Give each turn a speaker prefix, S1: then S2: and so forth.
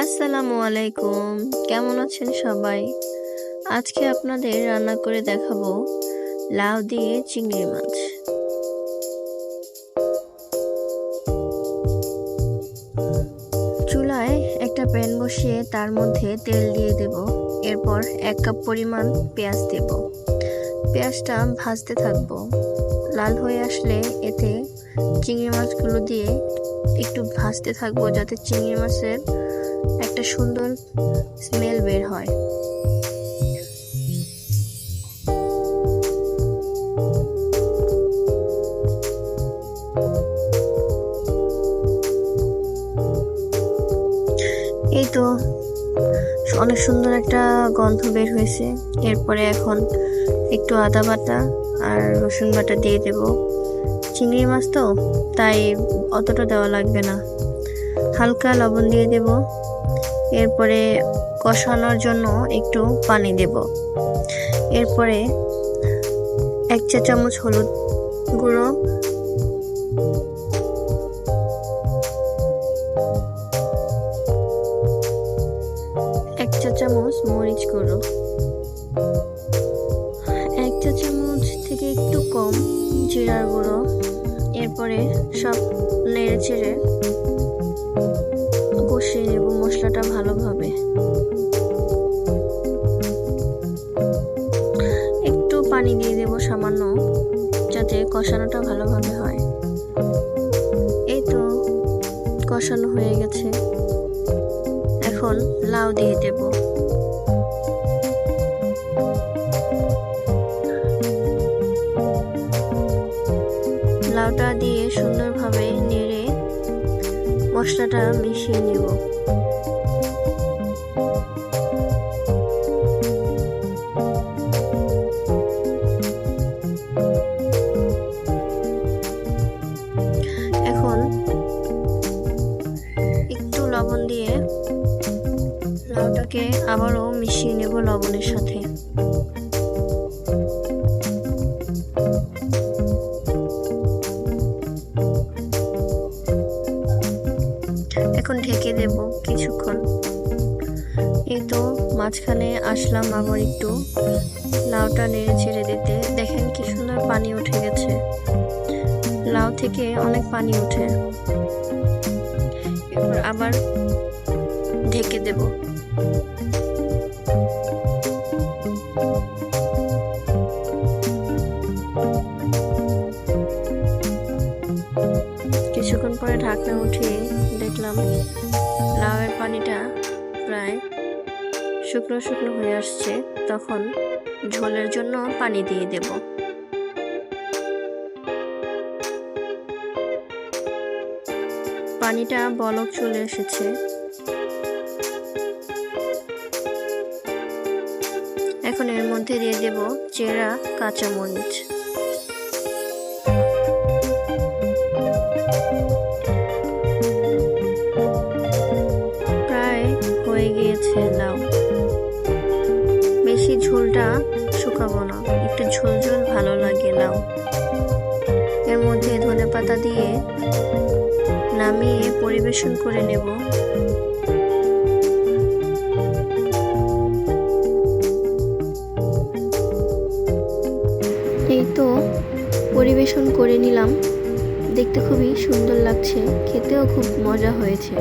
S1: আসসালামু আলাইকুম। কেমন আছেন সবাই? আজকে আপনাদের রান্না করে দেখাবো লাউ দিয়ে চিংড়ি মাছ। চুলায় একটা প্যান বসিয়ে তার মধ্যে তেল দিয়ে দেব। এরপর 1 কাপ পরিমাণ পেঁয়াজ দেব। পেঁয়াজটা ভাজতে থাকবো। লাল হয়ে আসলে এতে চিংড়ি মাছগুলো দিয়ে একটু ভাজতে থাকবো, যাতে চিংড়ি মাছের একটা সুন্দর স্মেল বের হয়। এই তো অনেক সুন্দর একটা গন্ধ বের হয়েছে। এরপরে এখন একটু আদা বাটা আর রসুন বাটা দিয়ে দেব। চিংড়ি মাছ তো তাই অতটা দেওয়া লাগবে না। হালকা লবণ দিয়ে দেব। এরপরে কষানোর জন্য একটু পানি দেব। এরপরে 1 চা চামচ হলুদ গুঁড়ো, 1 চা চামচ মরিচ গুঁড়ো, 1 চা চামচ থেকে একটু কম জিরার গুঁড়ো। এরপরে সব নেড়ে চেড়ে কষিয়ে নেব মশলাটা ভালোভাবে। একটু পানি দিয়ে দেব সামান্য, যাতে কষানোটা ভালোভাবে হয়। এই তো কষানো হয়ে গেছে। এখন লাউ দিয়ে দেব। লাউটা দিয়ে সুন্দরভাবে নেড়ে মশলাটা মিশিয়ে নেব। এখন একটু লবণ দিয়ে লাউটাকে আবারও মিশিয়ে নেব লবণের সাথে। এখন ঢেকে দেব কিছুক্ষণ। এই তো মাঝখানে আসলাম আবার একটু লাউটা নেড়ে ছেড়ে দিতে। দেখেন কি সুন্দর পানি উঠে গেছে। লাউ থেকে অনেক পানি ওঠে। এরপর আবার ঢেকে দেব। কিছুক্ষণ পরে ঢাকনা উঠিয়ে দেখলাম লাউয়ের পানিটা প্রায় শুকনো শুকনো হয়ে আসছে। তখন ঝোলের জন্য পানি দিয়ে দেব। পানিটা বলক চলে এসেছে। এখন এর মধ্যে দিয়ে দেব চেরা কাঁচামরিচ। প্রায় হয়ে গিয়েছে লাউ। বেশি ঝোলটা শুকাবো না, একটু ঝোল ঝোল ভালো লাগে লাউ। এর মধ্যে ধনেপাতা দিয়ে নামিয়ে পরিবেশন করে নেব। এই তো পরিবেশন করে নিলাম। দেখতে খুবই সুন্দর লাগছে, খেতেও খুব মজা হয়েছে।